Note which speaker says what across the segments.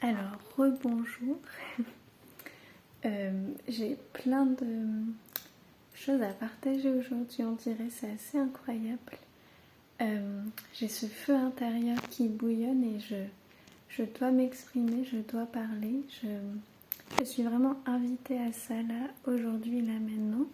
Speaker 1: Alors, rebonjour. J'ai plein de choses à partager aujourd'hui, on dirait, c'est assez incroyable. J'ai ce feu intérieur qui bouillonne et je dois m'exprimer, je dois parler. Je suis vraiment invitée à ça là, aujourd'hui, là, maintenant.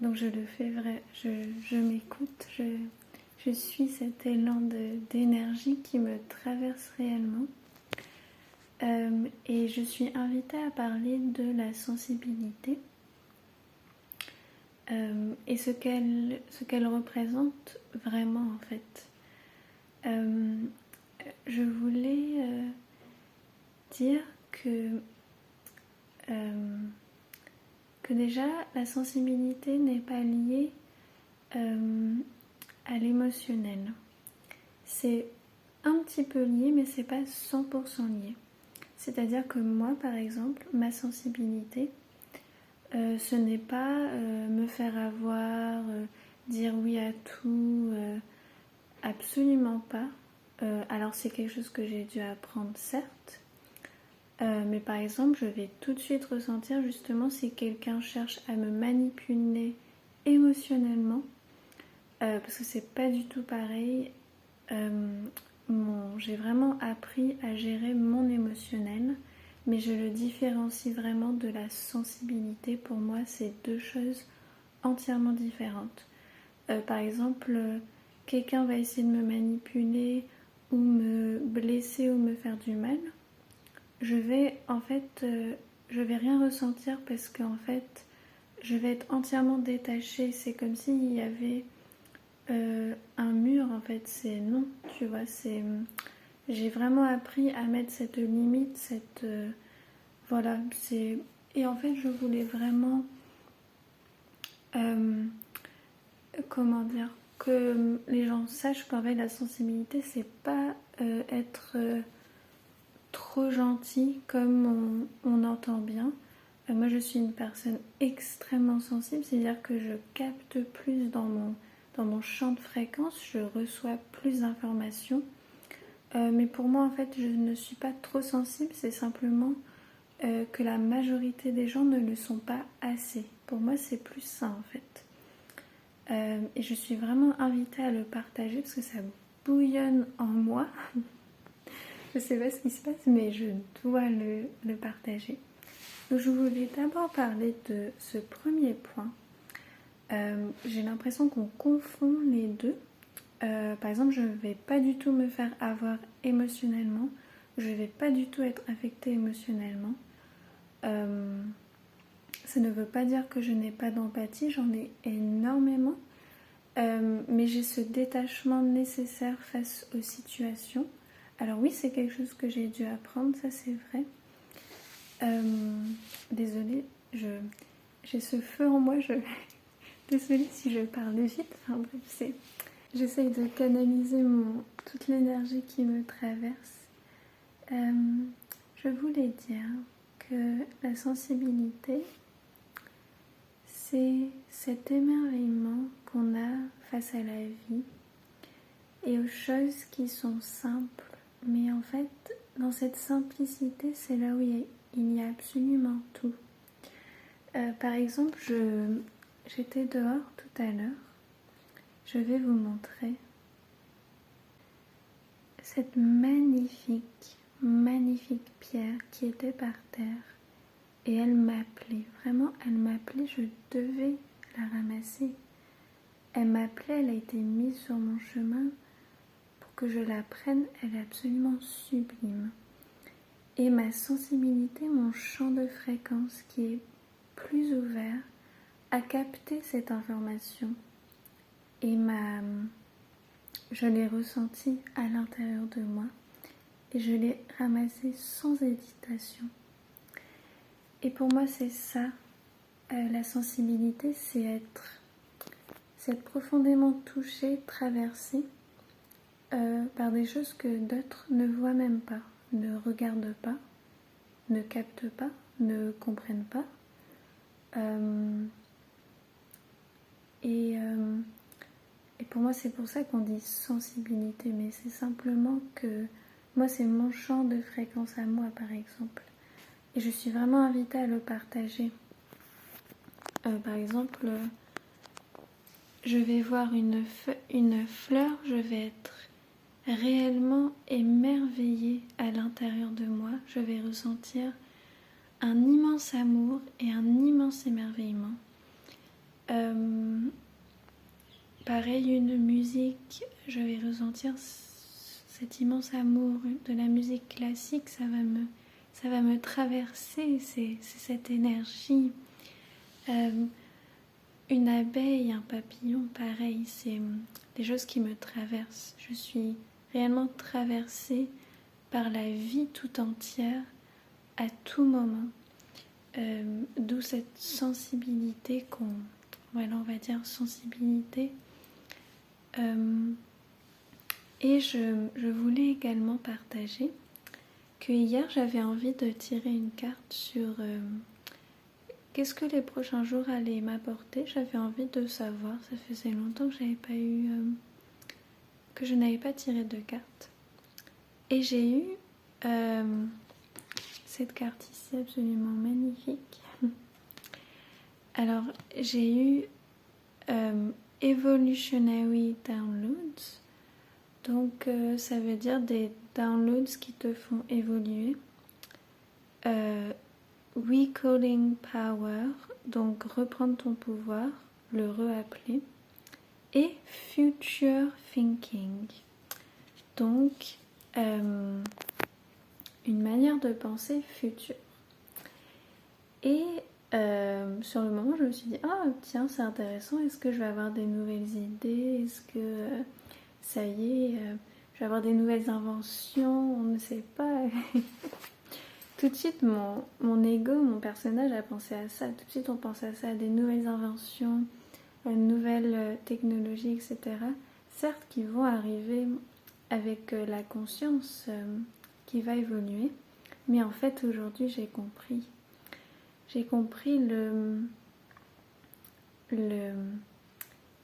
Speaker 1: Donc je le fais vrai, je m'écoute, je suis cet élan d'énergie qui me traverse réellement. Et je suis invitée à parler de la sensibilité et ce qu'elle représente vraiment en fait. Je voulais dire que déjà la sensibilité n'est pas liée à l'émotionnel. C'est un petit peu lié mais c'est pas 100% lié. C'est-à-dire que moi, par exemple, ma sensibilité, ce n'est pas me faire avoir, dire oui à tout, absolument pas. Alors c'est quelque chose que j'ai dû apprendre, certes, mais par exemple, je vais tout de suite ressentir justement si quelqu'un cherche à me manipuler émotionnellement, parce que c'est pas du tout pareil. J'ai vraiment appris à gérer mon émotionnel, mais je le différencie vraiment de la sensibilité. Pour moi, c'est deux choses entièrement différentes. Par exemple, quelqu'un va essayer de me manipuler ou me blesser ou me faire du mal. Je vais rien ressentir parce qu'en fait, je vais être entièrement détachée. C'est comme s'il y avait un mur en fait, c'est non, tu vois, j'ai vraiment appris à mettre cette limite, voilà, c'est et en fait je voulais vraiment comment dire que les gens sachent qu'en fait la sensibilité c'est pas être trop gentil comme on entend bien. Moi je suis une personne extrêmement sensible, c'est-à-dire que je capte plus dans mon champ de fréquence, je reçois plus d'informations. Mais pour moi, en fait, je ne suis pas trop sensible, c'est simplement que la majorité des gens ne le sont pas assez. Pour moi, c'est plus ça, en fait. Et je suis vraiment invitée à le partager parce que ça bouillonne en moi. Je sais pas ce qui se passe, mais je dois le partager. Donc, je voulais d'abord parler de ce premier point. J'ai l'impression qu'on confond les deux. Par exemple, je ne vais pas du tout me faire avoir émotionnellement. Je ne vais pas du tout être affectée émotionnellement. Ça ne veut pas dire que je n'ai pas d'empathie, j'en ai énormément. Mais j'ai ce détachement nécessaire face aux situations. Alors oui, c'est quelque chose que j'ai dû apprendre, ça c'est vrai. Désolée, j'ai ce feu en moi. Désolée si je parle vite. Enfin bref, j'essaye de canaliser toute l'énergie qui me traverse. Je voulais dire que la sensibilité, c'est cet émerveillement qu'on a face à la vie et aux choses qui sont simples. Mais en fait, dans cette simplicité, c'est là où il y a absolument tout. Par exemple, j'étais dehors tout à l'heure. Je vais vous montrer cette magnifique pierre qui était par terre. Et elle m'appelait, vraiment elle m'appelait, je devais la ramasser. Elle m'appelait, elle a été mise sur mon chemin pour que je la prenne, elle est absolument sublime. Et ma sensibilité, mon champ de fréquence qui est plus ouvert, a capté cette information. Et je l'ai ressentie à l'intérieur de moi et je l'ai ramassée sans hésitation. Et pour moi, c'est ça, la sensibilité, c'est être profondément touché, traversé par des choses que d'autres ne voient même pas, ne regardent pas, ne captent pas, ne comprennent pas. Et pour moi, c'est pour ça qu'on dit sensibilité, mais c'est simplement que Moi, c'est mon champ de fréquence à moi, par exemple. Et je suis vraiment invitée à le partager. Par exemple, je vais voir une fleur, je vais être réellement émerveillée à l'intérieur de moi. Je vais ressentir un immense amour et un immense émerveillement. Pareil, une musique, je vais ressentir cet immense amour de la musique classique, ça va me traverser, c'est cette énergie. Une abeille, un papillon, pareil, c'est des choses qui me traversent. Je suis réellement traversée par la vie tout entière à tout moment. D'où cette sensibilité on va dire sensibilité. Et je voulais également partager que hier j'avais envie de tirer une carte sur qu'est-ce que les prochains jours allaient m'apporter. J'avais envie de savoir, ça faisait longtemps que je n'avais pas tiré de carte. Et j'ai eu cette carte ici absolument magnifique. Alors j'ai eu Evolutionary Downloads. Donc ça veut dire des downloads qui te font évoluer. Recoding Power, donc reprendre ton pouvoir, le reappeler. Et Future Thinking, donc une manière de penser future. Et sur le moment, je me suis dit, ah tiens, c'est intéressant, est-ce que je vais avoir des nouvelles idées, est-ce que ça y est, je vais avoir des nouvelles inventions, on ne sait pas. Tout de suite, mon ego, mon personnage a pensé à ça. Tout de suite, on pense à ça, à des nouvelles inventions, nouvelles technologies, etc. Certes, qui vont arriver avec la conscience qui va évoluer. Mais en fait, aujourd'hui, j'ai compris. J'ai compris le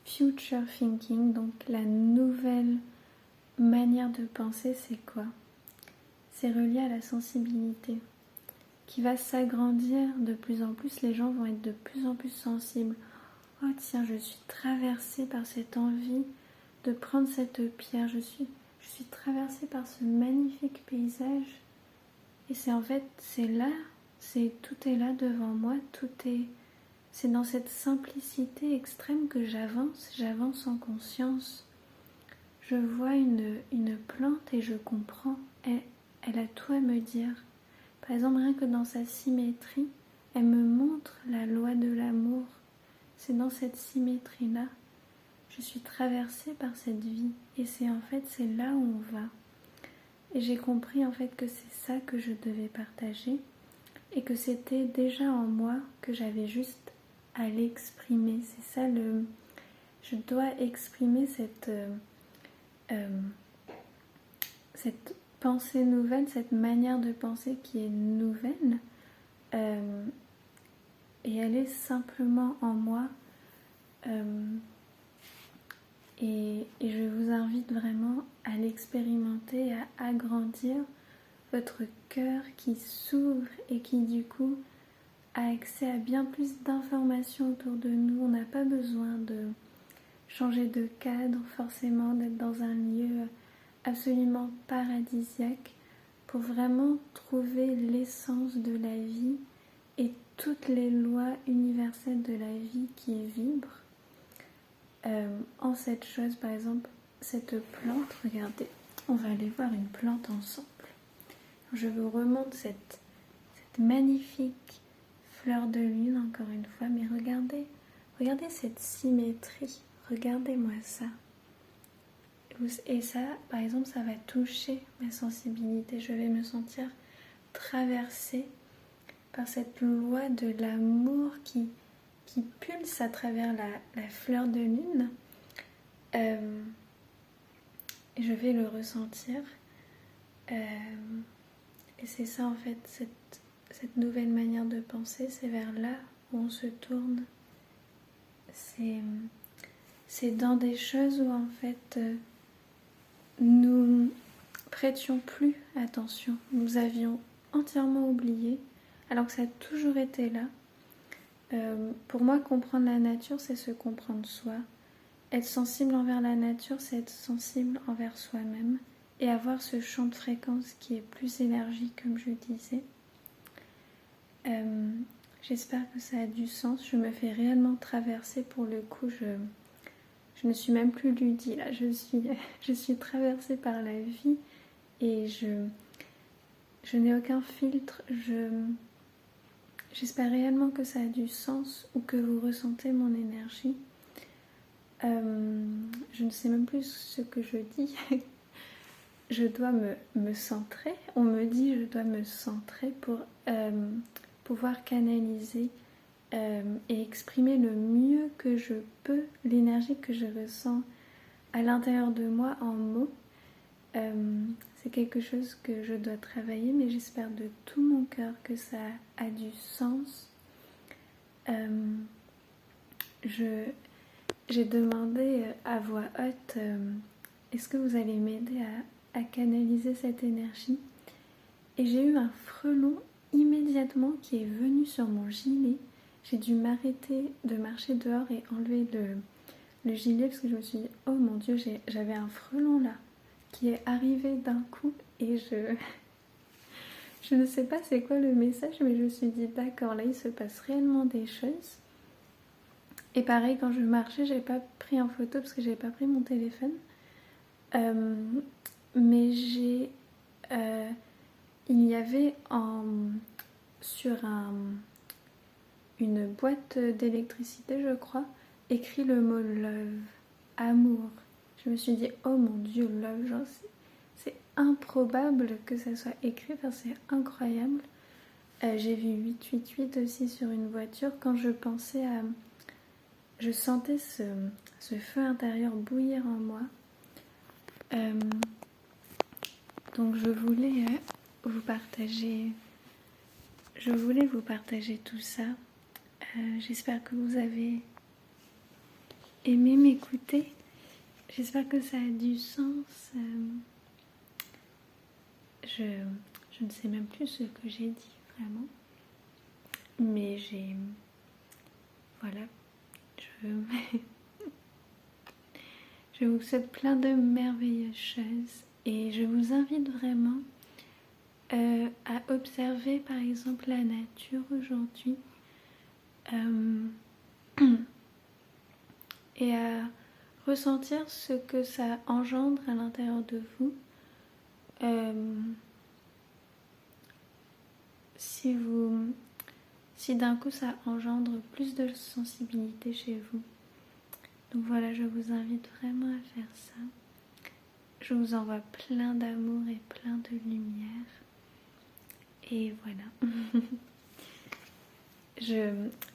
Speaker 1: future thinking, donc la nouvelle manière de penser, c'est quoi ? C'est relié à la sensibilité qui va s'agrandir de plus en plus. Les gens vont être de plus en plus sensibles. Oh tiens, je suis traversée par cette envie de prendre cette pierre. Je suis traversée par ce magnifique paysage. Et c'est là, tout est là devant moi. C'est dans cette simplicité extrême que j'avance en conscience. Je vois une plante et je comprends. Elle a tout à me dire. Par exemple, rien que dans sa symétrie, elle me montre la loi de l'amour. C'est dans cette symétrie-là. Je suis traversée par cette vie. Et c'est là où on va. Et j'ai compris en fait que c'est ça que je devais partager. Et que c'était déjà en moi, que j'avais juste à l'exprimer. C'est ça je dois exprimer cette pensée nouvelle, cette manière de penser qui est nouvelle. Et elle est simplement en moi. Et je vous invite vraiment à l'expérimenter, à agrandir votre cœur qui s'ouvre et qui du coup a accès à bien plus d'informations autour de nous. On n'a pas besoin de changer de cadre forcément, d'être dans un lieu absolument paradisiaque pour vraiment trouver l'essence de la vie et toutes les lois universelles de la vie qui vibrent en cette chose. Par exemple, cette plante, regardez, on va aller voir une plante ensemble. Je vous remonte cette magnifique fleur de lune encore une fois, mais regardez cette symétrie, regardez-moi ça. Et ça, par exemple, ça va toucher ma sensibilité. Je vais me sentir traversée par cette loi de l'amour qui pulse à travers la fleur de lune. Et je vais le ressentir. Et c'est ça en fait, cette nouvelle manière de penser, c'est vers là où on se tourne. C'est dans des choses où en fait prêtions plus attention. Nous avions entièrement oublié, alors que ça a toujours été là. Pour moi, comprendre la nature, c'est se comprendre soi. Être sensible envers la nature, c'est être sensible envers soi-même et avoir ce champ de fréquence qui est plus élargi, comme je disais. J'espère que ça a du sens. Je me fais réellement traverser. Pour le coup, je ne suis même plus Ludie là. Je suis traversée par la vie et je n'ai aucun filtre. J'espère réellement que ça a du sens ou que vous ressentez mon énergie. Je ne sais même plus ce que je dis. Je dois me centrer. On me dit que je dois me centrer pour pouvoir canaliser et exprimer le mieux que je peux l'énergie que je ressens à l'intérieur de moi en mots. C'est quelque chose que je dois travailler, mais j'espère de tout mon cœur que ça a du sens. J'ai demandé à voix haute, est-ce que vous allez m'aider à canaliser cette énergie? Et j'ai eu un frelon immédiatement qui est venu sur mon gilet. J'ai dû m'arrêter de marcher dehors et enlever le gilet parce que je me suis dit, oh mon Dieu, j'avais un frelon là qui est arrivé d'un coup et je ne sais pas c'est quoi le message, mais je me suis dit, d'accord, là il se passe réellement des choses. Et pareil, quand je marchais, j'avais pas pris en photo parce que j'avais pas pris mon téléphone. Mais il y avait sur une boîte d'électricité, je crois, écrit le mot love, amour. Je me suis dit, oh mon Dieu, love, genre c'est improbable que ça soit écrit, enfin, c'est incroyable. J'ai vu 888 aussi sur une voiture. Quand je pensais à... Je sentais ce feu intérieur bouillir en moi. Donc je voulais vous partager tout ça. J'espère que vous avez aimé m'écouter. J'espère que ça a du sens. Je ne sais même plus ce que j'ai dit vraiment. Mais voilà. Je vous souhaite plein de merveilleuses choses. Et je vous invite vraiment à observer par exemple la nature aujourd'hui et à ressentir ce que ça engendre à l'intérieur de vous. Si d'un coup ça engendre plus de sensibilité chez vous. Donc voilà, je vous invite vraiment à faire ça. Je vous envoie plein d'amour et plein de lumière. Et voilà.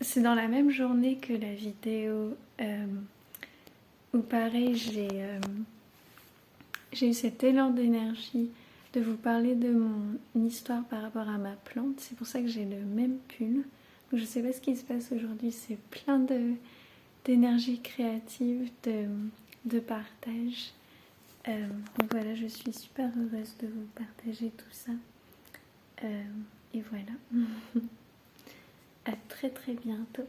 Speaker 1: C'est dans la même journée que la vidéo où pareil j'ai eu cet élan d'énergie de vous parler de mon histoire par rapport à ma plante. C'est pour ça que j'ai le même pull. Donc je sais pas ce qui se passe aujourd'hui, c'est plein d'énergie créative, de partage. Donc voilà, je suis super heureuse de vous partager tout ça. Et voilà. À très très bientôt.